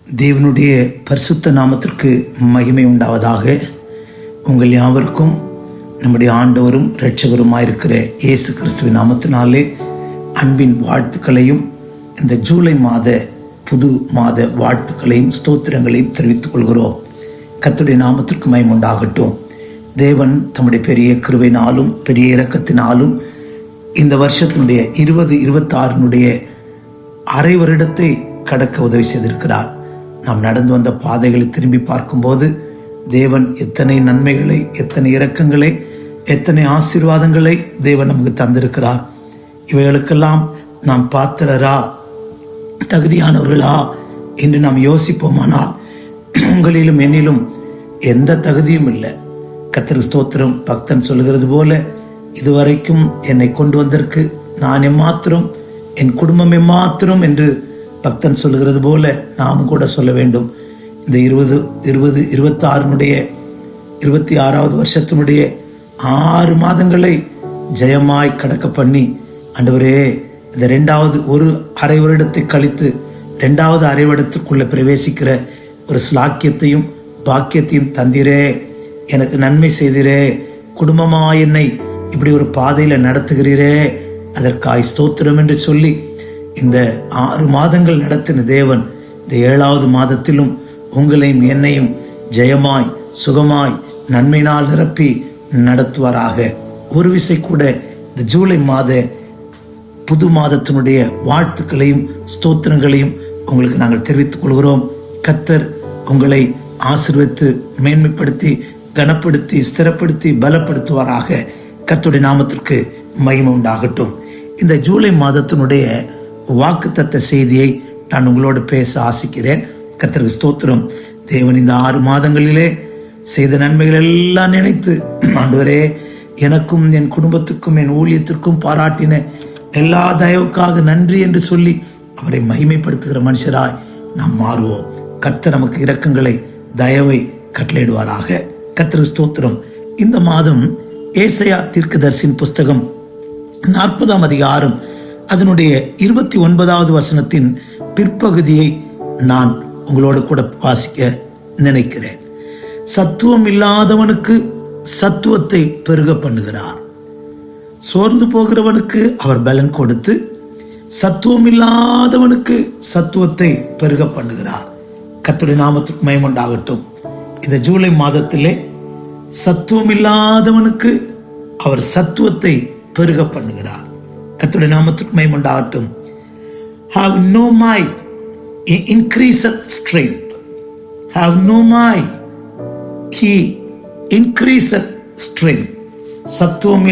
தேவனுடைய பரிசுத்த நாமத்திற்கு மகிமை உண்டாவதாக. உங்கள் யாவருக்கும் நம்முடைய ஆண்டவரும் இரட்சகருமாயிருக்கிற இயேசு கிறிஸ்துவின் நாமத்தினாலே அன்பின் வாழ்த்துக்களையும் இந்த ஜூலை மாத புது மாத வாழ்த்துக்களையும் ஸ்தோத்திரங்களையும் தெரிவித்துக் கொள்கிறோம். கர்த்தருடைய நாமத்திற்கு மகிமை உண்டாகட்டும். தேவன் தம்முடைய பெரிய கிருபையினாலும் பெரிய இரக்கத்தினாலும் இந்த வருஷத்தினுடைய 2026 அரை வருடத்தை கடக்க உதவி செய்திருக்கிறார். நாம் நடந்து வந்த பாதைகளை திரும்பி பார்க்கும்போது தேவன் எத்தனை நன்மைகளை, எத்தனை இரக்கங்களை, எத்தனை ஆசீர்வாதங்களை தேவன் நமக்கு தந்திருக்கிறார். இவைகளுக்கெல்லாம் நாம் பாத்திரரா, தகுதியானவர்களா என்று நாம் யோசிப்போமானால் உங்களிலும் என்னிலும் எந்த தகுதியும் இல்லை. கர்த்தருக்கு ஸ்தோத்திரம். பக்தன் சொல்லுகிறது போல, இதுவரைக்கும் என்னை கொண்டு வந்ததற்கு நான் எம்மாத்திரம், என் குடும்பம் எம்மாத்திரம் என்று பக்தன் சொல்லுகிறது போல நாம் கூட சொல்ல வேண்டும். இந்த 26வது வருஷத்தினுடைய 6 மாதங்களை ஜெயமாய் கடக்க பண்ணி, ஆண்டவரே இந்த 2வது ஒரு அரை வருடத்தை கழித்து 2வது அரை வருடத்துக்குள்ள பிரவேசிக்கிற ஒரு ஸ்லாக்கியத்தையும் பாக்கியத்தையும் தந்திரே, எனக்கு நன்மை செய்திரே, குடும்பமா என்னை இப்படி ஒரு பாதையில நடத்துகிறீரே, அதற்காய் ஸ்தோத்திரம் என்று சொல்லி இந்த 6 மாதங்கள் நடத்தின தேவன் இந்த 7வது மாதத்திலும் உங்களையும் என்னையும் ஜெயமாய் சுகமாய் நன்மையினால் நிரப்பி நடத்துவாராக. ஒரு விசை கூட இந்த ஜூலை மாத புது மாதத்தினுடைய வாழ்த்துக்களையும் ஸ்தோத்திரங்களையும் உங்களுக்கு நாங்கள் தெரிவித்துக் கொள்கிறோம். கர்த்தர் உங்களை ஆசீர்வதித்து மேன்மைப்படுத்தி கனப்படுத்தி ஸ்திரப்படுத்தி பலப்படுத்துவாராக. கர்த்தருடைய நாமத்திற்கு மகிமை உண்டாகட்டும். இந்த ஜூலை மாதத்தினுடைய வாக்குத்தத்த செய்தியை நான் உங்களோடு பேச ஆசிக்கிறேன். கர்த்தருக்கு ஸ்தோத்திரம். தேவன் இந்த 6 மாதங்களிலே செய்த நன்மைகள் எல்லாம் நினைத்து, ஆண்டவரே எனக்கும் என் குடும்பத்துக்கும் என் ஊழியத்திற்கும் பாராட்டின எல்லா தயவுக்காக நன்றி என்று சொல்லி அவரை மகிமைப்படுத்துகிற மனுஷராய் நாம் மாறுவோம். கர்த்தர் நமக்கு இரக்கங்களை தயவை கட்டளையிடுவாராக. கர்த்தருக்கு ஸ்தோத்திரம். இந்த மாதம் ஏசாயா தீர்க்கதரிசியின் புஸ்தகம் 40ஆம் அதிகாரம் அதனுடைய 29வது வசனத்தின் பிற்பகுதியை நான் உங்களோடு கூட வாசிக்க நினைக்கிறேன். சத்துவம் இல்லாதவனுக்கு சத்துவத்தை பெருக பண்ணுகிறார், சோர்ந்து போகிறவனுக்கு அவர் பலன் கொடுத்து சத்துவம் இல்லாதவனுக்கு சத்துவத்தை பெருக பண்ணுகிறார். கர்த்தருடைய நாமத்துக்கு மகிமை உண்டாகட்டும். இந்த ஜூலை மாதத்திலே சத்துவம் இல்லாதவனுக்கு அவர் சத்துவத்தை பெருக பண்ணுகிறார். கர்த்தருடைய நாமத்துக்கு மகிமை உண்டாகட்டும். Have no might, he increaseth strength. Have no might, he increaseth strength. சத்துவம்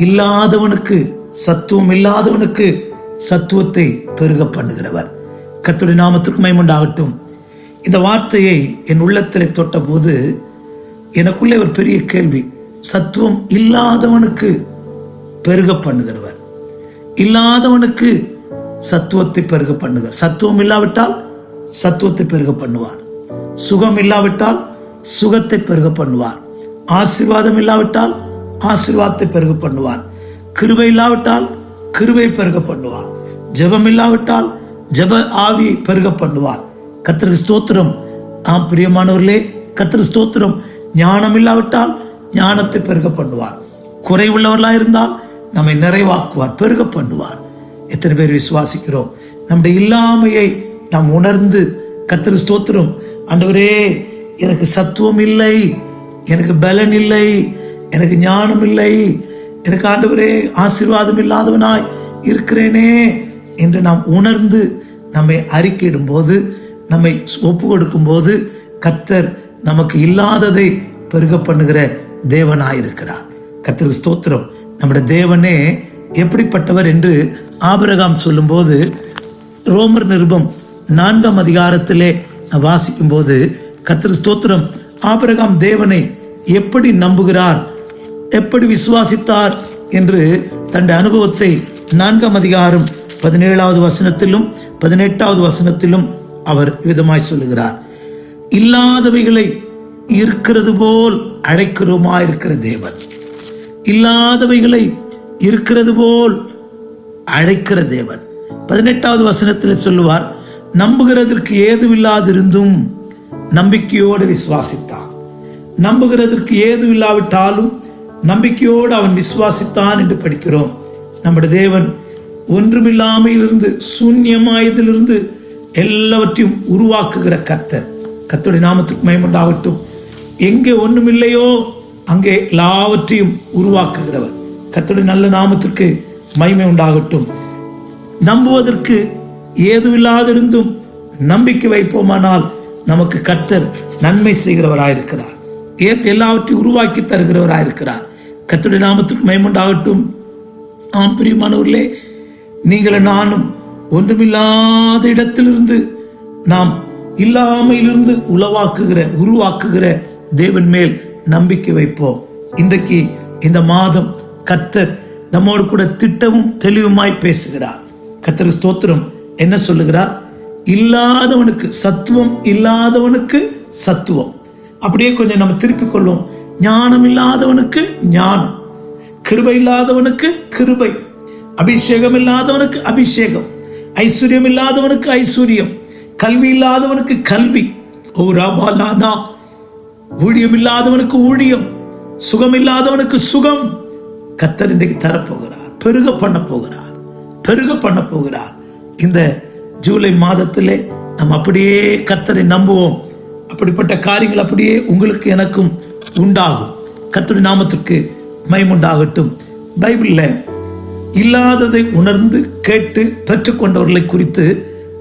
இல்லாதவனுக்கு சத்துவத்தை பெருக பண்ணுகிறவர். கர்த்தருடைய நாமத்துக்கு மகிமை உண்டாகட்டும். இந்த வார்த்தையை என் உள்ளத்திலே தொட்ட போது எனக்குள்ளே ஒரு பெரிய கேள்வி. சத்துவம் இல்லாதவனுக்கு பெருக பண்ணுகிறவர், இல்லாதவனுக்கு சத்துவத்தை பெருக பண்ணுகிறார். சத்துவம் இல்லாவிட்டால் சத்துவத்தை பெருக பண்ணுவார், சுகம் இல்லாவிட்டால் சுகத்தை பெருக பண்ணுவார், ஆசீர்வாதம் இல்லாவிட்டால் ஆசீர்வாதத்தை பெருக பண்ணுவார், கிருபை இல்லாவிட்டால் கிருபை பெருக பண்ணுவார், ஜெபம் இல்லாவிட்டால் ஜெப ஆவியை பெருக பண்ணுவார். கர்த்தருக்கு ஸ்தோத்திரம். ஆம் பிரியமானவர்களே, கர்த்தருக்கு ஸ்தோத்திரம். ஞானம் இல்லாவிட்டால் ஞானத்தை பெருக பண்ணுவார், குறைவுள்ளவர்களாக இருந்தால் நம்மை நிறைவாக்குவார், பெருக பண்ணுவார். எத்தனை பேர் விசுவாசிக்கிறோம்? நம்முடைய இல்லாமையை நாம் உணர்ந்து கர்த்தருக்கு ஸ்தோத்திரம், ஆண்டவரே எனக்கு சத்துவம் இல்லை, எனக்கு பலன் இல்லை, எனக்கு ஞானம் இல்லை, எனக்கு ஆண்டவரே ஆசீர்வாதம் இல்லாதவனாய் இருக்கிறேனே என்று நாம் உணர்ந்து நம்மை அறிக்கையிடும் போது, நம்மை ஒப்பு கொடுக்கும் போது கர்த்தர் நமக்கு இல்லாததை பெருக பண்ணுகிற தேவனாயிருக்கிறார். கர்த்தருக்கு ஸ்தோத்திரம். நம்முடைய தேவனே எப்படிப்பட்டவர் என்று ஆபிரகாம் சொல்லும் போது, ரோமர் நிருபம் 4ஆம் அதிகாரத்திலே வாசிக்கும் போது கர்த்தருக்கு ஸ்தோத்திரம், ஆபிரகாம் தேவனை எப்படி நம்புகிறார், எப்படி விசுவாசித்தார் என்று தன்னுடைய அனுபவத்தை 4ஆம் அதிகாரம் 17வது வசனத்திலும் 18வது வசனத்திலும் அவர் விதமாய் சொல்லுகிறார். இல்லாதவைகளை இருக்கிறது போல் அழைக்கிறோமாயிருக்கிற தேவன், இல்லாதவைகளை இருக்கிறது போல் அழைக்கிற தேவன். 18வது வசனத்தில் சொல்லுவார், நம்புகிறதற்கு ஏதுவில்லாதிருந்தும் நம்பிக்கையோடு விசுவாசித்தான். நம்புகிறதற்கு ஏதுவில்லாவிட்டாலும் நம்பிக்கையோடு அவன் விசுவாசித்தான் என்று படிக்கிறோம். நம்முடைய தேவன் ஒன்றுமில்லாமையிலிருந்து, சூன்யமாயதிலிருந்து எல்லாவற்றையும் உருவாக்குகிற கர்த்தர். கர்த்தருடைய நாமத்துக்கு மகிமை உண்டாகட்டும். எங்கே ஒன்றுமில்லையோ அங்கே எல்லாவற்றையும் உருவாக்குகிறவர். கர்த்தருடைய நல்ல நாமத்திற்கு மகிமை உண்டாகட்டும். நம்புவதற்கு ஏதுவில்லாதிருந்தும் நம்பிக்கை வைப்போமானால் நமக்கு கர்த்தர் நன்மை செய்கிறவராயிருக்கிறார். எல்லாவற்றையும் உருவாக்கி தருகிறவராயிருக்கிறார். கர்த்தருடைய நாமத்துக்கு மகிமை உண்டாகட்டும். ஆம் பிரியமானவர்களே, நீங்கள் நானும் ஒன்றுமில்லாத இடத்திலிருந்து, நாம் இல்லாமையிலிருந்து உருவாக்குகிற தேவன் மேல் நம்பிக்கை வைப்போம். இன்றைக்கு இந்த மாதம் கர்த்தர் நம்மோடு கூட திட்டமும் தெளிவுமாய் பேசுகிறார். கர்த்தருக்கு ஸ்தோத்திரம். என்ன சொல்லுகிறார்? இல்லாதவனுக்கு சத்துவம், இல்லாதவனுக்கு சத்துவம். அப்படியே கொஞ்சம் நம்ம திருப்பிக் கொள்வோம். ஞானம் இல்லாதவனுக்கு ஞானம், கிருபை இல்லாதவனுக்கு கிருபை, அபிஷேகம் இல்லாதவனுக்கு அபிஷேகம், ஐஸ்வர்யம் இல்லாதவனுக்கு ஐஸ்வர்யம், கல்வி இல்லாதவனுக்கு கல்வி, ஊழியம் இல்லாதவனுக்கு ஊழியம், சுகம் இல்லாதவனுக்கு சுகம். கர்த்தர் இன்றைக்கு தரப்போகிறார், பெருக பண்ண போகிறார். இந்த ஜூலை மாதத்திலே நாம் அப்படியே கர்த்தரை நம்புவோம். அப்படிப்பட்ட காரியங்கள் அப்படியே உங்களுக்கு எனக்கும் உண்டாகும். கர்த்தருடைய நாமத்திற்கு மகிமை உண்டாகட்டும். பைபிள்ல இல்லாததை உணர்ந்து கேட்டு பெற்றுக்கொண்டவர்களை குறித்து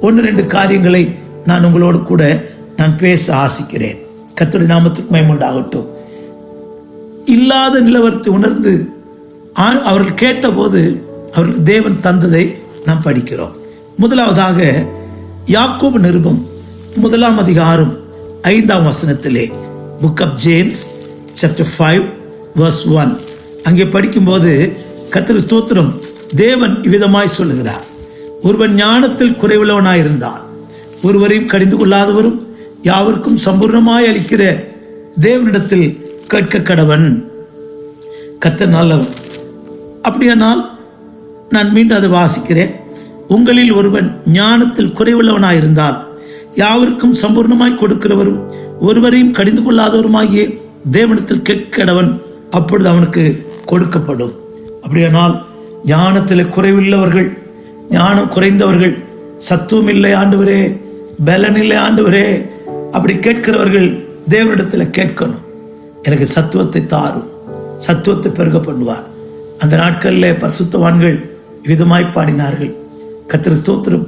1-2 காரியங்களை நான் உங்களோடு கூட பேச ஆசிக்கிறேன். கர்த்தருடைய நாமத்துக்கு மகிமை உண்டாகட்டும். இல்லாத நிலவரத்தை உணர்ந்து அவர்கள் கேட்டபோது அவர்களுக்கு தேவன் தந்ததை நாம் படிக்கிறோம். முதலாவதாக யாக்கோபு நிருபம் 1 அதிகாரம் 5ஆம் வசனத்திலே, book of James chapter 5 verse 1, அங்கே படிக்கும்போது கர்த்தருக்கு ஸ்தோத்திரம், தேவன் இவ்விதமாய் சொல்லுகிறார்: ஒருவன் ஞானத்தில் குறைவுள்ளவனாயிருந்தால் ஒருவரையும் கடிந்து கொள்ளாதவரும் யாவருக்கும் சம்பூர்ணமாய் அளிக்கிற தேவனிடத்தில் கேட்க கடவன். கர்த்தர் நல்லவர். அப்படியானால் நான் மீண்டும் அதை வாசிக்கிறேன். உங்களில் ஒருவன் ஞானத்தில் குறைவுள்ளவனாயிருந்தால் யாவருக்கும் சம்பூர்ணமாய் கொடுக்கிறவரும் ஒருவரையும் கடிந்து கொள்ளாதவருமாகிய தேவனிடத்தில் கேட்கடவன், அப்பொழுது அவனுக்கு கொடுக்கப்படும். அப்படியானால் ஞானத்தில் குறைவுள்ளவர்கள், ஞானம் குறைந்தவர்கள், சத்துவம் இல்லை ஆண்டவரே, பலன் இல்லை ஆண்டவரே, அப்படி கேட்கிறவர்கள் தேவனிடத்தில் கேட்கணும். எனக்கு சத்துவத்தை தாரும், சத்துவத்தை பெருக பண்ணுவார். அந்த நாட்களில் பரிசுத்தவான்கள் விதமாய் பாடினார்கள். கர்த்தர் ஸ்தோத்திரம்.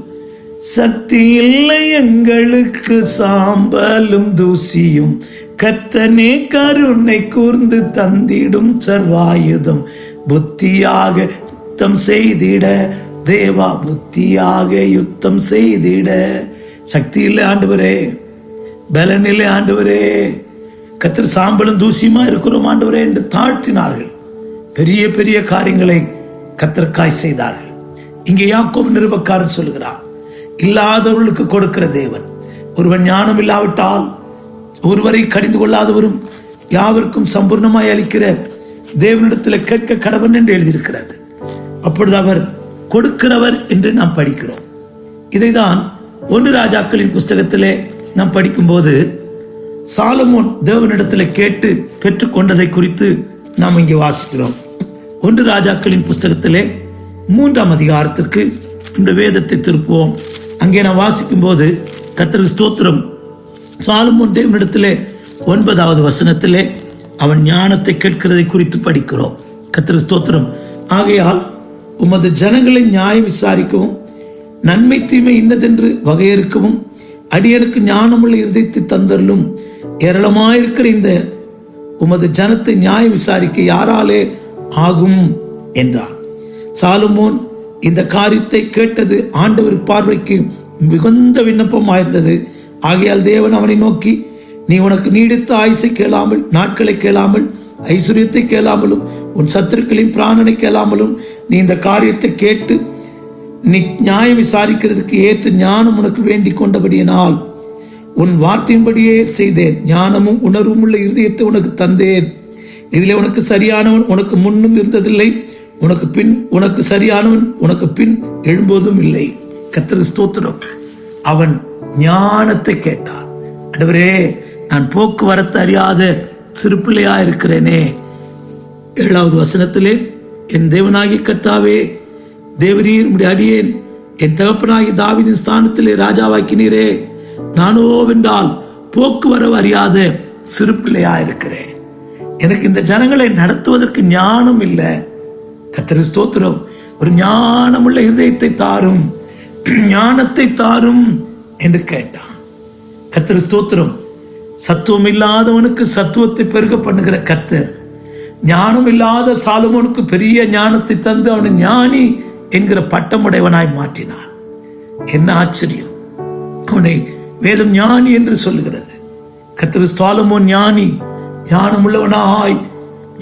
சக்தி இல்லை எங்களுக்கு சாம்பலும் தூசியும், கர்த்தனே கருணை கூர்ந்து தந்திடும் சர்வாயுதம், புத்தியாக யுத்தம் செய்திட தேவா, புத்தியாக யுத்தம் செய்திட. சக்தி இல்லை ஆண்டவரே, பலன் இல்லை ஆண்டவரே, கர்த்தர் சாம்பலும் தூசியுமா இருக்கிறோம் ஆண்டவரே என்று தாழ்த்தினார்கள். பெரிய பெரிய காரியங்களை கர்த்தருக்காய் செய்தார்கள். இங்கே யாக்கோபு நிருபக்காரன் சொல்லுகிறார், இல்லாதவர்களுக்கு கொடுக்கிற தேவன். ஒருவன் ஞானம் இல்லாவிட்டால் ஒருவரை கடிந்து கொள்ளாதவரும் யாவருக்கும் சம்பூர்ணமாய் அளிக்கிற தேவனிடத்தில் கேட்க கடவன் என்று எழுதியிருக்கிறது. அப்பொழுது அவர் கொடுக்கிறவர் என்று நாம் படிக்கிறோம். இதைதான் 1 ராஜாக்களின் புஸ்தகத்திலே நாம் படிக்கும்போது சாலமோன் தேவனிடத்தில் கேட்டு பெற்றுக்கொண்டதை குறித்து நாம் இங்கே வாசிக்கிறோம். 1 ராஜாக்களின் புஸ்தகத்திலே 3ஆம் அதிகாரத்திற்கு இந்த வேதத்தை திருப்புவோம். அங்கே நான் வாசிக்கும் போது கர்த்தருக்கு ஸ்தோத்திரம், சாலமோன் தேவனிடத்திலே 9வது வசனத்திலே அவன் ஞானத்தை கேட்கிறதை குறித்து படிக்கிறோம். கர்த்தருக்கு ஸ்தோத்திரம். ஆகையால் உமது ஜனங்களை நியாயம் விசாரிக்கவும் நன்மை தீமை இன்னதென்று வகையறுக்கவும் அடியனுக்கு ஞானமுள்ள இருதயத்தை தந்தருளும். ஏராளமாயிருக்கிற இந்த உமது ஜனத்தை நியாயம் விசாரிக்க யாராலே ஆகும் என்றான். சாலமோன் இந்த காரியத்தை கேட்டது ஆண்டவர் பார்வைக்கு மிகுந்த விண்ணப்பமாயிருந்தது. ஆகையால் தேவன் அவனை நோக்கி, நீ உனக்கு நீடித்த ஆயுசை கேளாமல், நாட்களை கேளாமல், ஐஸ்வர்யத்தை கேளாமலும், உன் சத்துருக்களின் பிராணனை கேளாமலும் நீ இந்த காரியத்தை கேட்டு நீ நியாயம் விசாரிக்கிறதுக்கு ஏற்ற ஞானம் உனக்கு வேண்டிக் கொண்டபடியினால் உன் வார்த்தையின்படியே செய்தேன். ஞானமும் உணர்வும் உள்ள இருதயத்தை உனக்கு தந்தேன். இதிலே உனக்கு சரியானவன் உனக்கு முன்னும் இருந்ததில்லை, உனக்கு சரியானவன் உனக்கு பின் எழும்போதும் இல்லை. கர்த்தருக்கு ஸ்தோத்திரம். அவன் ஞானத்தை கேட்டான். ஆண்டவரே, நான் போக்குவரத்து அறியாத சிறு பிள்ளையா இருக்கிறேனே. 7வது வசனத்திலே, என் தேவனாகிய கர்த்தாவே, தேவரீர் உம்முடைய அடியேன் என் தகப்பனாகிய தாவீதின் ஸ்தானத்திலே ராஜாவாக்கினீரே. நானோ வென்றால் போக்குவரவு அறியாத சிறு பிள்ளையா இருக்கிறேன். எனக்கு இந்த ஜனங்களை நடத்துவதற்கு ஞானம் இல்லை. கர்த்தருக்கு ஸ்தோத்திரம். ஒரு ஞானமுள்ள இருதயத்தை தாரும், ஞானத்தை தாரும் என்று கேட்டான். கர்த்தருக்கு ஸ்தோத்திரம். சத்துவம் இல்லாதவனுக்கு சத்துவத்தை பெருக பண்ணுகிற கர்த்தர் ஞானம் இல்லாத சாலமோனுக்கு பெரிய ஞானத்தை தந்து அவனை ஞானி என்கிற பட்டமுடையவனாய் மாற்றினார். என்ன ஆச்சரியம்! அவனை வேதம் ஞானி என்று சொல்லுகிறது. கர்த்தர் சாலமோன் ஞானி, ஞானமுள்ளவனாய்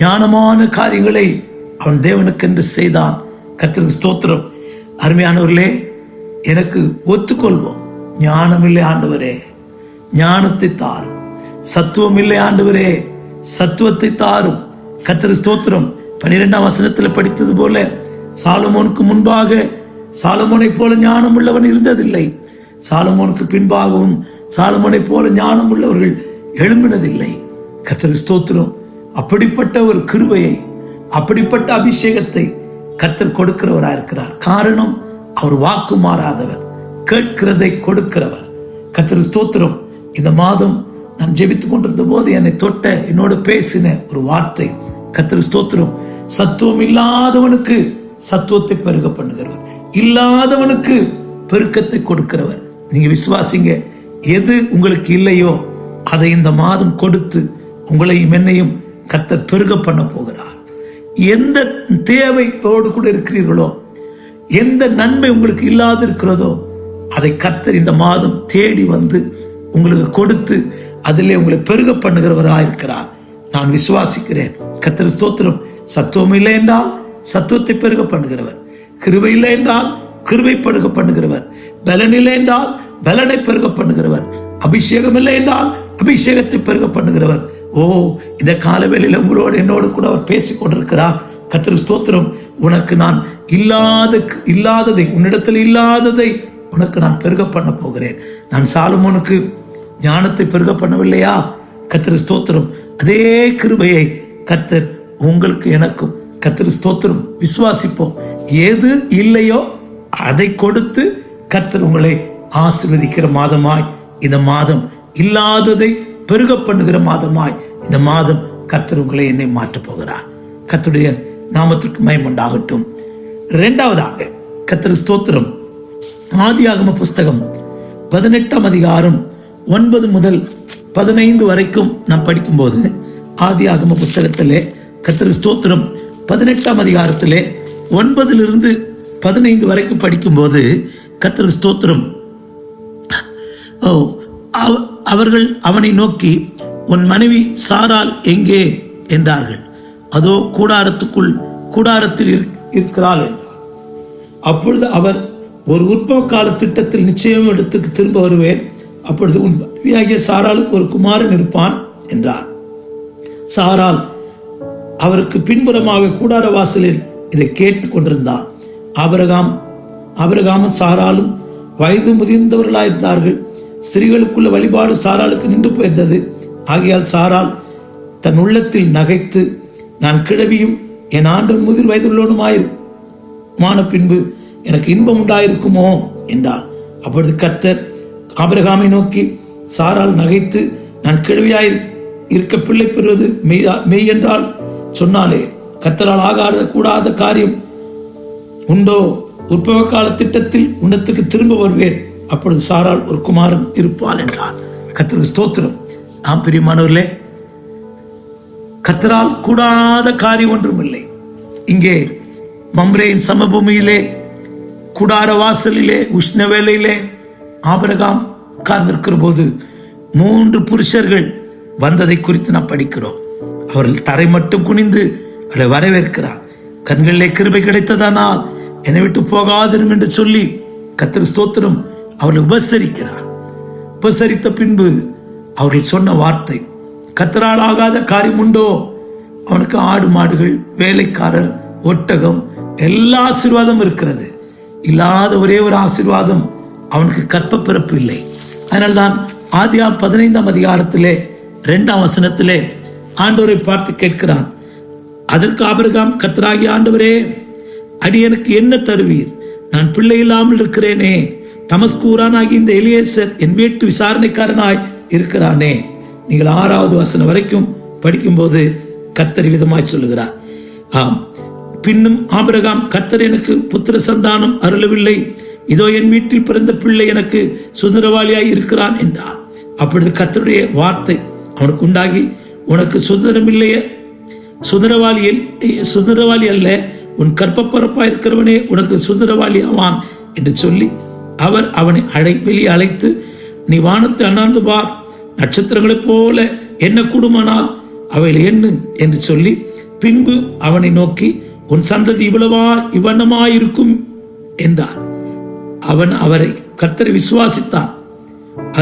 ஞானமான காரியங்களை அவன் தேவனுக்கென்று செய்தான். கர்த்தருக்கு ஸ்தோத்திரம். அருமையானவர்களே, எனக்கு ஒத்துக்கொள்வோம். ஞானம் இல்லை ஆண்டவரே, ஞானத்தை தாரும். சத்துவம் இல்லை ஆண்டவரே, சத்துவத்தை தாரும். கர்த்தருக்கு ஸ்தோத்திரம். 12ஆம் வசனத்தில் படித்தது போல, சாலமோனுக்கு முன்பாக சாலமோனை போல ஞானம் உள்ளவன் இருந்ததில்லை. சாலமோனுக்கு பின்பாகவும் சாலமோனை போல ஞானம் உள்ளவர்கள் எழும்பினதில்லை. கர்த்தருக்கு ஸ்தோத்திரம். அப்படிப்பட்ட ஒரு கிருபையை, அப்படிப்பட்ட அபிஷேகத்தை கர்த்தர் கொடுக்கிறவராக இருக்கிறார். காரணம், அவர் வாக்கு மாறாதவர், கேட்கிறதை கொடுக்கிறவர். கர்த்தருக்கு ஸ்தோத்திரம். இந்த மாதம் நான் ஜெபித்துக் கொண்டிருந்த போது என்னை தொட்ட, என்னோட பேசின ஒரு வார்த்தை. கர்த்தருக்கு ஸ்தோத்திரம். சத்துவம் இல்லாதவனுக்கு சத்துவத்தை பெருக பண்ணுகிறவர், இல்லாதவனுக்கு பெருக்கத்தை கொடுக்கிறவர். நீங்க விசுவாசிங்க. எது உங்களுக்கு இல்லையோ அதை இந்த மாதம் கொடுத்து உங்களையும் என்னையும் கர்த்தர் பெருக பண்ண போகிறார். எந்த தேவையோடு கூட இருக்கிறீர்களோ, எந்த நன்மை உங்களுக்கு இல்லாது இருக்கிறதோ, அதை கர்த்தர் இந்த மாதம் தேடி வந்து உங்களுக்கு கொடுத்து அதிலே உங்களை பெருக பண்ணுகிறவராயிருக்கிறார். நான் விசுவாசிக்கிறேன். கர்த்தர் ஸ்தோத்திரம். சத்துவம் இல்லை என்றால் சத்துவத்தை பெருக பண்ணுகிறவர், கிருபை இல்லை என்றால் கிருபை பெருக பண்ணுகிறவர், பலன் இல்லை என்றால் பலனை பெருக பண்ணுகிறவர், அபிஷேகம் இல்லை என்றால் அபிஷேகத்தை பெருக பண்ணுகிறவர். ஓ, இந்த காலவேளையில் உங்களோடு என்னோடு கூட அவர் பேசிக் கொண்டிருக்கிறார். கர்த்தருக்கு ஸ்தோத்திரம். உனக்கு நான் இல்லாததை, உன்னிடத்தில் இல்லாததை உனக்கு நான் பெருக பண்ண போகிறேன். நான் சாலமோனுக்கு ஞானத்தை பெருக பண்ணவில்லையா? கர்த்தருக்கு ஸ்தோத்திரம். அதே கிருபையை கர்த்தர் உங்களுக்கு எனக்கும். கர்த்தருக்கு ஸ்தோத்திரம். விசுவாசிப்போம். எது இல்லையோ அதை கொடுத்து கர்த்தர் உங்களை ஆசீர்வதிக்கிற மாதமாய் இந்த மாதம், இல்லாததை பெருக பண்ணுகிற மாதமாய் இந்த மாதம் கர்த்தர் உங்களை என்னை மாற்றப் போகிறார். கர்த்தருடைய நாமத்திற்கு மகிமை உண்டாகட்டும். 2வதாக கர்த்தருக்கு ஸ்தோத்திரம். ஆதியாகம புஸ்தகம் 18ஆம் அதிகாரம் 9 முதல் 15 வரைக்கும் நாம் படிக்கும்போது, ஆதியாகம புஸ்தகத்திலே கர்த்தருக்கு ஸ்தோத்திரம் 18ஆம் அதிகாரத்திலே 9 15 வரைக்கும் படிக்கும்போது கர்த்தருக்கு ஸ்தோத்திரம், அவர்கள் அவனை நோக்கி, உன் மனைவி சாராள் எங்கே என்றார்கள். அதோ கூடாரத்தில் இருக்கிறாள் என்றார். அப்பொழுது அவர், ஒரு உற்பவ கால திட்டத்தில் நிச்சயம் இடத்துக்கு திரும்ப வருவேன். அப்பொழுது உன் மனைவியாகிய சாராளுக்கு ஒரு குமாரன் இருப்பான் என்றார். சாராள் அவருக்கு பின்புறமாக கூடார வாசலில் இதை கேட்டுக் கொண்டிருந்தார். ஆபிரகாமும் சாராளும் வயது முதிர்ந்தவர்களாயிருந்தார்கள். ஸ்திரீகளுக்குள்ள வழிபாடு சாராளுக்கு நின்று போயிருந்தது. ஆகையால் சாராள் தன் உள்ளத்தில் நகைத்து, நான் கிழவியும் என் ஆண்டும் முதிர் வயதுள்ளவனுமான பின்பு எனக்கு இன்பம் உண்டாயிருக்குமோ என்றார். அப்பொழுது கர்த்தர் ஆபிரகாமை நோக்கி, சாராள் நகைத்து நான் கிழவியாய் இருக்க பிள்ளை பெறுவது மெய் என்றால் சொன்னாலே, கர்த்தரால் ஆகாத கூடாத காரியம் உண்டோ? உற்பவ கால திட்டத்தில் உன்னத்துக்கு திரும்ப வருவேன். அப்பொழுது சாராள் ஒரு குமாரன் இருப்பான் என்றார். கர்த்தருக்கு ஸ்தோத்திரம். ஆம் பிரியமானவர்களே, கர்த்தரால் கூடாத காரியம் ஒன்றும் இல்லை. இங்கே மம்ரேயின் சமபூமியிலே கூடார வாசலிலே உஷ்ண வேளையிலே ஆபிரகாம் உட்கார்ந்திருக்கிற போது 3 புருஷர்கள் வந்ததை குறித்து நாம் படிக்கிறோம். அவர்கள் தரை மட்டும் குனிந்து அவரை வரவேற்கிறார். கண்களிலே கிருபை கிடைத்ததானால் என்னை விட்டு போகாதிரும் என்று சொல்லி கர்த்தருக்கு ஸ்தோத்திரம் அவர்களை உபசரிக்கிறார். உபசரித்த பின்பு அவர்கள் சொன்ன வார்த்தை, கர்த்தரால் ஆகாத காரியம் உண்டோ? அவனுக்கு ஆடு மாடுகள், வேலைக்காரர், ஒட்டகம், எல்லா ஆசீர்வாதம் இருக்கிறது. இல்லாத ஒரே ஒரு ஆசீர்வாதம் அவனுக்கு கற்ப பிறப்பு இல்லை. அதனால்தான் ஆதியாகமம் 15ஆம் அதிகாரத்திலே 2ஆம் வசனத்திலே ஆண்டவரை பார்த்து கேட்கிறான். அதற்கு ஆபிரகாம், கர்த்தராகிய ஆண்டவரே, அடியனுக்கு என்ன தருவீர்? நான் பிள்ளை இல்லாமல் இருக்கிறேனே. தமஸ்கூரானாகி இந்த எலியேசர் என் வீட்டு விசாரணைக்காரனாய் இருக்கிறானே. நீங்கள் 6வது வசனம் வரைக்கும் படிக்கும்போது கர்த்தர் விதமாய் சொல்லுகிறார். ஆம், பின்னும் ஆபிரகாம், கர்த்தர் எனக்கு புத்திர சந்தானம் அருளவில்லை, இதோ என் வீட்டில் பிறந்த பிள்ளை எனக்கு சுதந்திரவாளியாய் இருக்கிறான் என்றார். அப்பொழுது கர்த்தருடைய வார்த்தை அவனுக்கு உண்டாகி, உனக்கு சுதந்திரம் இல்லையே, சுதந்திரவாளி அல்ல, உன் கற்பப்பரப்பாய் இருக்கிறவனே உனக்கு சுதந்திரவாளி ஆவான் என்று சொல்லி அவர் அவனை வெளியே அழைத்து, நீ வானத்தை அண்ணாந்து பார், நட்சத்திரங்களைப் போல என்ன கூடுமானால் அவைகள் எண்ணு என்று சொல்லி, பின்பு அவனை நோக்கி, உன் சந்ததி இவ்வண்ணமாயிருக்கும் என்றார். அவன் அவரை கர்த்தரை விசுவாசித்தான்,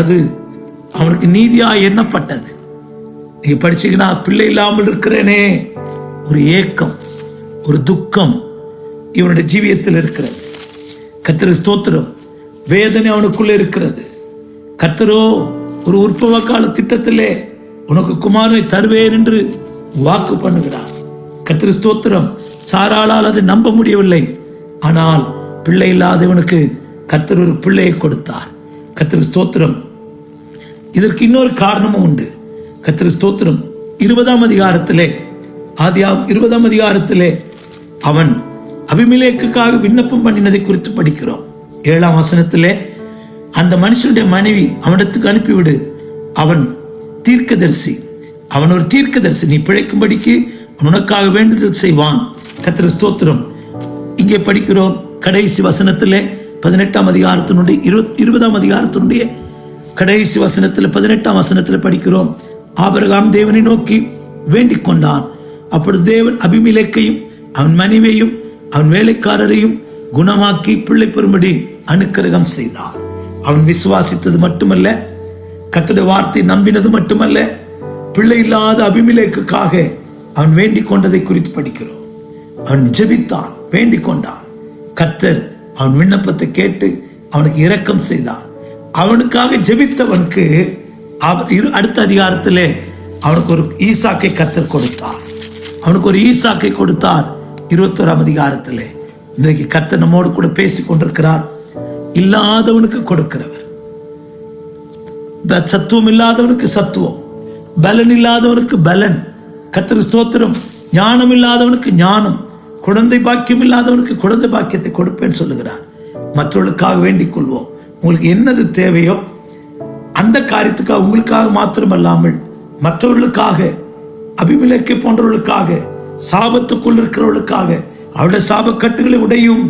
அது அவனுக்கு நீதியாய் எண்ணப்பட்டது. நீங்க படிச்சீங்கன்னா, பிள்ளை இல்லாமல் இருக்கிறேனே, ஒரு ஏக்கம், ஒரு துக்கம் இவனுடைய ஜீவியத்தில் இருக்கிறது. கர்த்தருக்கு ஸ்தோத்திரம். வேதனை அவனுக்குள்ள இருக்கிறது. கர்த்தரோ ஒரு உற்பவ கால திட்டத்திலே உனக்கு குமாரனை தருவேன் என்று வாக்கு பண்ணுகிறார். கர்த்தருக்கு ஸ்தோத்திரம். சாராளால் அதை நம்ப முடியவில்லை. ஆனால் பிள்ளை இல்லாதவனுக்கு கர்த்தர் ஒரு பிள்ளையை கொடுத்தார். கர்த்தருக்கு ஸ்தோத்திரம். இதற்கு இன்னொரு காரணமும் உண்டு. கர்த்தருக்கு ஸ்தோத்திரம். 20ஆம் அதிகாரத்திலே, ஆதியாகமம் 20ஆம் அதிகாரத்திலே அவன் அபிமெலேக்குக்காக விண்ணப்பம் பண்ணினதை குறித்து படிக்கிறோம். 7ஆம் வசனத்திலே, அந்த மனுஷனுடைய மனைவி அவனிடத்துக்கு அனுப்பிவிடு, அவன் தீர்க்கதரிசி, அவன் ஒரு தீர்க்கதரிசி, நீ பிழைக்கும்படிக்கு உனக்காக வேண்டுதல் செய்வான். கர்த்தருக்கு ஸ்தோத்திரம். இங்கே படிக்கிறோம் கடைசி வசனத்திலே 18ஆம் அதிகாரத்தினுடைய 20ஆம் அதிகாரத்தினுடைய கடைசி வசனத்தில் 18ஆம் வசனத்தில் படிக்கிறோம், ஆபிரகாம் தேவனை நோக்கி வேண்டிக் கொண்டான். அப்பொழுது தேவன் அபிமெலேக்கையும் அவன் மனைவியையும் அவன் வேலைக்காரரையும் குணமாக்கி பிள்ளை பெறும்படி அனுக்கிரகம் செய்தார். அவன் விசுவாசித்தது மட்டுமல்ல, கர்த்தருடைய வார்த்தை நம்பினது மட்டுமல்ல, பிள்ளை இல்லாத அபிமெலேக்குக்காக அவன் வேண்டிக் கொண்டதை குறித்து படிக்கிறோம். அவன் ஜெபித்தான், வேண்டிக் கொண்டான். கர்த்தர் அவன் விண்ணப்பத்தை கேட்டு அவனுக்கு இரக்கம் செய்தார். அவனுக்காக ஜெபித்தவனுக்கு அடுத்த அதிகாரத்திலே அவனுக்கு ஒரு ஈசாக்கை கர்த்தர் கொடுத்தார். அவனுக்கு ஒரு ஈசாக்கை கொடுத்தார். 21ஆம் அதிகாரத்திலே இன்றைக்கு கர்த்தர் நம்மோடு கூட பேசிக் கொண்டிருக்கிறார். இல்லாதவனுக்கு கொடுக்கிறவர், சத்துவம் இல்லாதவனுக்கு சத்துவம், பலன் இல்லாதவனுக்கு பலன். கர்த்தருக்கு ஸ்தோத்திரம். ஞானம் இல்லாதவனுக்கு ஞானம், குழந்தை பாக்கியம் இல்லாதவனுக்கு குழந்தை பாக்கியத்தை கொடுப்பேன்னு சொல்லுகிறார். மற்றவர்களுக்காக வேண்டிக் கொள்வோம். உங்களுக்கு என்னது தேவையோ அந்த காரியத்துக்காக, உங்களுக்காக மாத்திரமல்லாமல் மற்றவர்களுக்காக, அபிமெலேக்கை போன்றவர்களுக்காக, சாபத்துக்குள் இருக்கிறவர்களுக்காக, அவருடைய சாபக்கட்டுகளை உடையும்,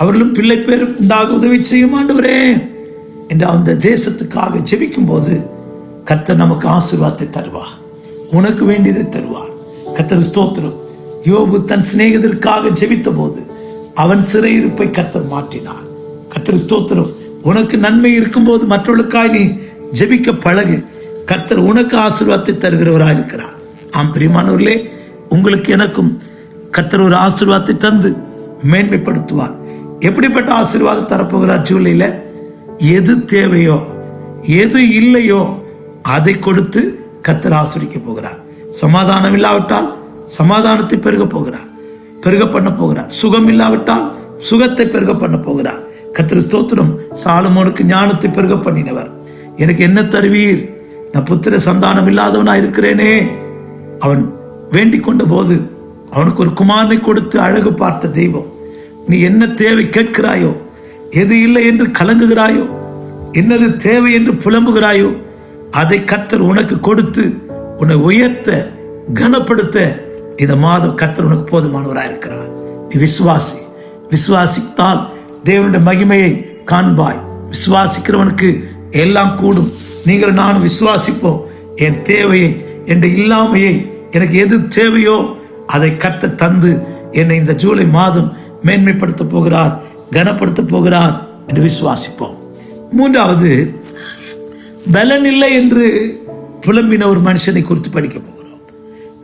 அவர்களும் பிள்ளை பேர் உண்டாக உதவி செய்யும் ஆண்டவரே என்று அந்த தேசத்துக்காக ஜெபிக்கும் போது கர்த்தர் நமக்கு ஆசீர்வாதத்தை தருவார். உனக்கு வேண்டியதை தருவார். கர்த்தர் ஸ்தோத்திரம். யோபு தன் சிநேகிதருக்காக ஜெபித்த போது அவன் சிறையிருப்பை கர்த்தர் மாற்றினார். கர்த்தர் ஸ்தோத்திரம். உனக்கு நன்மை இருக்கும் போது மற்றவர்களுக்காய் நீ ஜெபிக்க பழகு. கர்த்தர் உனக்கு ஆசீர்வாதத்தை தருகிறவராக இருக்கிறார். ஆம் பிரியமானவர்களே, உங்களுக்கு எனக்கும் கர்த்தர் ஒரு ஆசீர்வாதத்தை தந்து மேன்மைப்படுத்துவார். எப்படிப்பட்ட ஆசீர்வாதம் தரப்போகிறார்? ஜூலையில எது தேவையோ, எது இல்லையோ அதை கொடுத்து கர்த்தர் ஆசீர்வதிக்க போகிறார். சமாதானம் இல்லாவிட்டால் சமாதானத்தை பெருக போகிறார், பெருக பண்ண போகிறார். சுகம் இல்லாவிட்டால் சுகத்தை பெருக பண்ண போகிறார். கர்த்தர் ஸ்தோத்திரம். சாலமோனுக்கு ஞானத்தை பெருக பண்ணினவர். எனக்கு என்ன தருவீர்? நான் புத்திர சந்தானம் இல்லாதவனா இருக்கிறேனே. அவன் வேண்டிக் கொண்ட போது அவனுக்கு ஒரு குமாரனை கொடுத்து அழகு பார்த்த தெய்வம். நீ என்ன தேவை கேட்கிறாயோ, எது இல்லை என்று கலங்குகிறாயோ, என்னது தேவை என்று புலம்புகிறாயோ, அதை கர்த்தர் உனக்கு கொடுத்து உன்னை உயர்த்த, கனப்படுத்த இந்த மாதம் கர்த்தர் உனக்கு போதுமானவராக இருக்கிறார். நீ விசுவாசி. விசுவாசித்தால் தேவனுடைய மகிமையை காண்பாய். விசுவாசிக்கிறவனுக்கு எல்லாம் கூடும். நீங்கள் நானும் விசுவாசிப்போம். என் தேவையை, என் இல்லாமையை, எனக்கு எது தேவையோ அதை கர்த்தர் தந்து என்னை இந்த ஜூலை மாதம் மேன்மைப்படுத்த போகிறார், கனப்படுத்த போகிறார் என்று விசுவாசிப்போம். மூன்றாவது, பலன் இல்லை என்று புலம்பின ஒரு மனுஷனை குறித்து படிக்க போகிறோம்.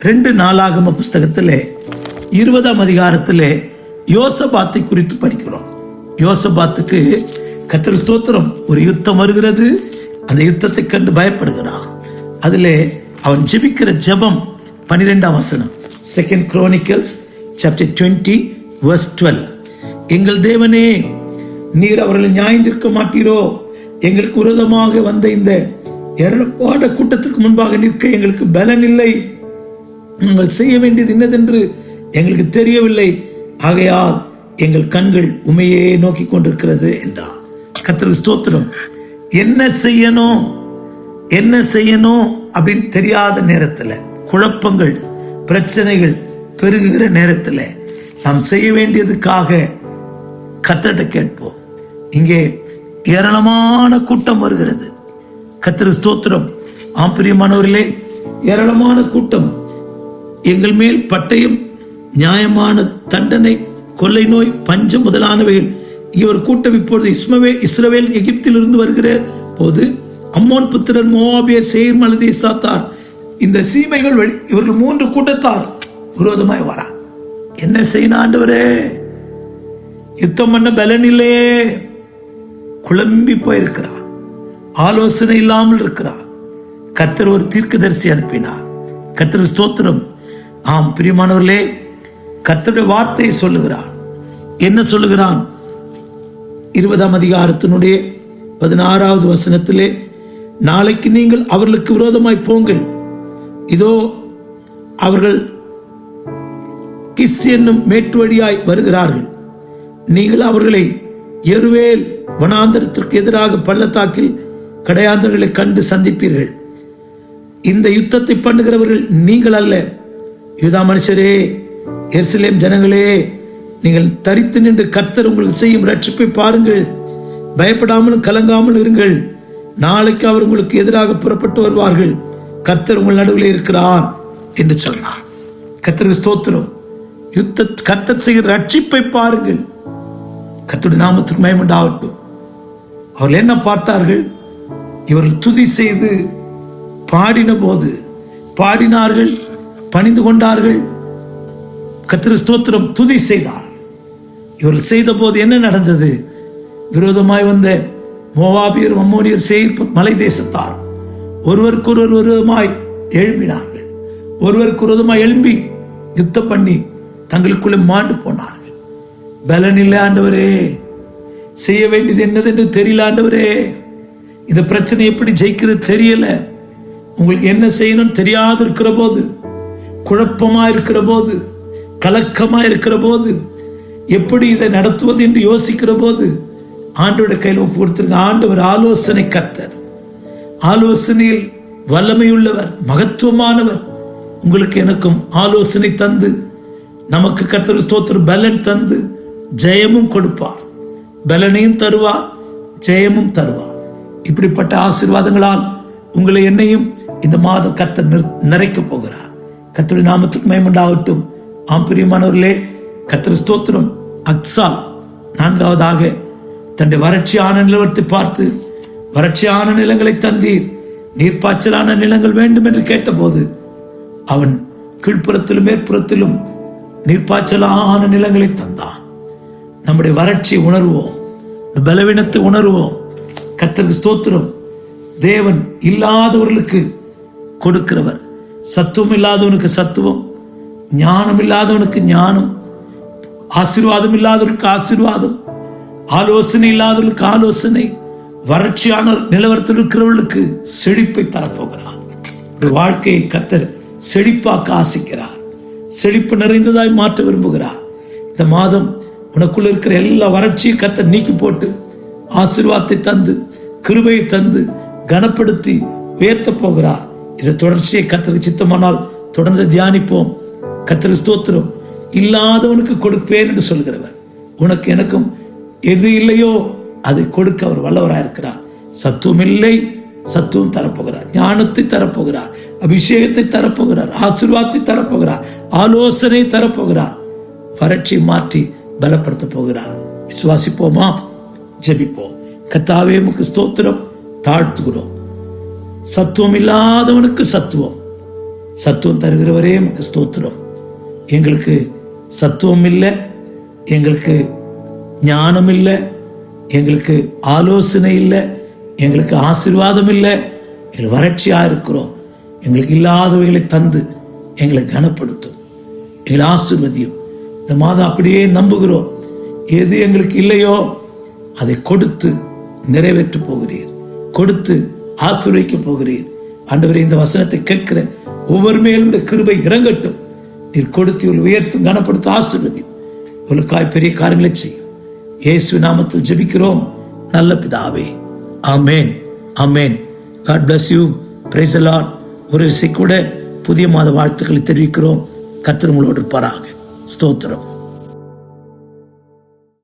2 நாளாகம புஸ்தகத்திலே 20ஆம் அதிகாரத்திலே யோசபாத்தை குறித்து படிக்கிறோம். யோசபாத்துக்கு கர்த்தருக்கு ஸ்தோத்திரம். ஒரு யுத்தம் வருகிறது, அந்த யுத்தத்தை கண்டு பயப்படுகிறான். அதிலே அவன் ஜெபிக்கிற ஜெபம் 12ஆம் வசனம், 2 Chronicles chapter 20 verse 12. எங்கள் தேவனே, நீர் அவர்களை நியாயந்திருக்க மாட்டீரோ? எங்களுக்கு விரோதமாக வந்த இந்த ஏராளமான கூட்டத்திற்கு முன்பாக நிற்க எங்களுக்கு பலன் இல்லை. நாங்கள் செய்ய வேண்டியது என்னதென்று எங்களுக்கு தெரியவில்லை. ஆகையால் எங்கள் கண்கள் உமையே நோக்கி கொண்டிருக்கிறது என்றார். கர்த்தருக்கு ஸ்தோத்திரம். என்ன செய்யணும் அப்படின்னு தெரியாத நேரத்தில், குழப்பங்கள் பிரச்சனைகள் பெருகுகிற நேரத்தில் நாம் செய்ய வேண்டியதுக்காக கர்த்தர்கிட்ட கேட்போம். இங்கே ஏராளமான கூட்டம் வருகிறது. கர்த்தருக்கு ஸ்தோத்திரம். ஆம் பிரியமானவர்களே, ஏராளமான கூட்டம். எங்கள் மேல் பட்டயம், நியாயமான தண்டனை, கொள்ளை நோய், பஞ்சம் முதலானவைகள். இவர் கூட்டம் இப்பொழுது இஸ்ரவேல் எகிப்திலிருந்து வருகிற போது அம்மோன் புத்திரர், மோவாபியர், சேயீர் மலை தேசத்தார், இந்த சீமைகள் இவர்கள் 3 கூட்டத்தார் விரோதமாய் வரான். என்ன செய்யணும் ஆண்டவரே? யுத்தம் பண்ண பலன் இல்லையே. குழம்பி போயிருக்கிறான், ஆலோசனை இல்லாமல் இருக்கிறான். கர்த்தர் ஒரு தீர்க்கதரிசி அனுப்பினார். கர்த்தர் ஸ்தோத்திரம். ஆம் பிரியமானவர்களே, கர்த்தருடைய வார்த்தையை சொல்லுகிறான். என்ன சொல்லுகிறான்? 20ஆம் அதிகாரத்தினுடைய 16வது வசனத்திலே, நாளைக்கு நீங்கள் அவர்களுக்கு விரோதமாய் போங்கள். இதோ அவர்கள் கிஸ் என்னும் மேட்டு வழியாய் வருகிறார்கள். நீங்கள் அவர்களை எருவேல் வனாந்தரத்திற்கு எதிராக பள்ளத்தாக்கில் கடையாந்தர்களை கண்டு சந்திப்பீர்கள். இந்த யுத்தத்தை பண்ணுகிறவர்கள் நீங்கள் அல்ல. யூதா மனுஷரே, எருசலேம் ஜனங்களே, நீங்கள் தரித்து நின்று கர்த்தர் உங்களுக்கு செய்யும் ரட்சிப்பை பாருங்கள். பயப்படாமலும் கலங்காமல் இருங்கள். நாளைக்கு அவர் உங்களுக்கு எதிராக புறப்பட்டு வருவார்கள். கர்த்தர் உங்கள் நடுவில் இருக்கிறார் என்று சொன்னார். கர்த்தருக்கு ஸ்தோத்திரம். கர்த்தர் செய்கிற ரட்சிப்பை பாருங்கள். கர்த்தருடைய நாமத்துக்கு மகிமை உண்டாகட்டும். அவர்கள் என்ன பார்த்தார்கள்? இவர்கள் துதி செய்து பாடின போது பாடினார்கள், பணிந்து கொண்டார்கள். கர்த்தருக்கு ஸ்தோத்திரம். துதி செய்தார்கள். இவர்கள் செய்த போது என்ன நடந்தது? விரோதமாய் வந்த மோவாபியர், அம்மோனியர், சேயீர் மலை தேசத்தார் ஒருவருக்கொருவர் விரோதமாய் எழும்பினார்கள். ஒருவருக்கு விரோதமாய் எழும்பி யுத்தம் பண்ணி தங்களுக்குள்ளே மாண்டு போனார்கள். பலன் இல்லை ஆண்டவரே, செய்ய வேண்டியது என்னதென்று தெரியல ஆண்டவரே, இந்த பிரச்சனை எப்படி ஜெயிக்கிறது தெரியல. உங்களுக்கு என்ன செய்யணும் தெரியாது இருக்கிற போது, குழப்பமா இருக்கிற போது, கலக்கமா இருக்கிற போது, எப்படி இதை நடத்துவது என்று யோசிக்கிற போது ஆண்டவருடைய கையில் ஒப்பு கொடுத்துருங்க. ஆண்டவர் ஆலோசனை கர்த்தர், ஆலோசனையில் வல்லமையுள்ளவர், மகத்துவமானவர். உங்களுக்கு எனக்கும் ஆலோசனை தந்து நமக்கு கர்த்தர் ஸ்தோத்திரம் பலன் தந்து ஜெயமும் கொடுப்பார். பலனையும் தருவார், ஜெயமும் தருவார். இப்படிப்பட்ட ஆசீர்வாதங்களால் உங்களை என்னையும் இந்த மாதம் கர்த்தர் நிறைக்க போகிறார். கர்த்தருடைய நாமத்துக்கு மகிமை உண்டாகட்டும். ஆம் பிரியமானவர்களே, கர்த்தர் ஸ்தோத்திரம். அக்சால் 4வதாக தன்னுடைய வறட்சியான நிலவரத்தை பார்த்து, வறட்சியான நிலங்களை தந்தீர், நீர்ப்பாய்ச்சலான நிலங்கள் வேண்டும் என்று கேட்டபோது அவன் கீழ்ப்புறத்திலும் மேற்புறத்திலும் நீர்ப்பாய்ச்சலான நிலங்களை தந்தான். நம்முடைய வறட்சியை உணர்வோம், பலவீனத்தை உணர்வோம். கர்த்தருக்கு ஸ்தோத்திரம். தேவன் இல்லாதவர்களுக்கு கொடுக்கிறவர், சத்துவம் இல்லாதவனுக்கு சத்துவம், ஞானம் இல்லாதவனுக்கு ஞானம், ஆசீர்வாதம் இல்லாதவர்களுக்கு ஆசீர்வாதம், ஆலோசனை இல்லாதவர்களுக்கு ஆலோசனை, வறட்சியான நிலவரத்தில் இருக்கிறவர்களுக்கு செழிப்பை தரப்போகிறார். ஒரு வாழ்க்கையை கர்த்தர் செழிப்பாக்க ஆசிக்கிறார். செழிப்பு நிறைந்ததாய் மாற்ற விரும்புகிறார். இந்த மாதம் உனக்குள்ள இருக்கிற எல்லா வறட்சியும் கர்த்தர் நீக்கி போட்டு ஆசீர்வாதத்தை தந்து, கிருபையை தந்து, கனப்படுத்தி உயர்த்த போகிறார். இதை தொடர்ச்சியை கர்த்தருக்கு சித்தமானால் தொடர்ந்து தியானிப்போம். கர்த்தருக்கு ஸ்தோத்திரம். இல்லாதவனுக்கு கொடுப்பேன் என்று சொல்கிறவர், உனக்கு எனக்கும் எது இல்லையோ அதை கொடுக்க அவர் வல்லவராயிருக்கிறார். சத்துவம் இல்லை, சத்துவம் தரப்போகிறார். ஞானத்தை தரப்போகிறார், அபிஷேகத்தை தரப்போகிறார், ஆசீர்வாதத்தை தரப்போகிறார், ஆலோசனை தரப்போகிறார், வறட்சியை மாற்றி பலப்படுத்த போகிறார். விசுவாசிப்போமா? ஜெபிப்போம். கர்த்தாவே உமக்கு ஸ்தோத்திரம். தாழ்த்துகிறோம். சத்துவம் இல்லாதவனுக்கு சத்துவம், சத்துவம் தருகிறவரே உமக்கு ஸ்தோத்திரம். எங்களுக்கு சத்துவம் இல்லை, எங்களுக்கு ஞானம் இல்லை, எங்களுக்கு ஆலோசனை இல்லை, எங்களுக்கு ஆசீர்வாதம் இல்லை, எங்களுக்கு வறட்சியாக இருக்கிறோம். எங்களுக்கு இல்லாதவைகளை தந்து எங்களை கனப்படுத்தும், எங்களை ஆசீர்வதியும். இந்த மாதம் அப்படியே நம்புகிறோம். எது எங்களுக்கு இல்லையோ அதை கொடுத்து நிறைவேற்ற போகிறீர், கொடுத்து ஆசீர்வதிக்க போகிறீர். ஆண்டவரே, இந்த வசனத்தை கேட்கிற ஒவ்வொரு மேலும் கிருபை இறங்கட்டும். நீர் கொடுத்து உயர்த்தும், கனப்படுத்த ஆசீர்வதியும். உங்களுக்காய் பெரிய காரியங்களை செய்யும். இயேசு நாமத்தில் ஜெபிக்கிறோம் நல்ல பிதாவே, ஆமேன், ஆமேன். God bless you. Praise the Lord. ஒரு விசை கூட புதிய மாத வாழ்த்துக்களை தெரிவிக்கிறோம். கர்த்தர் உங்களோடு இருப்பாராக. ஸ்தோத்திரம்.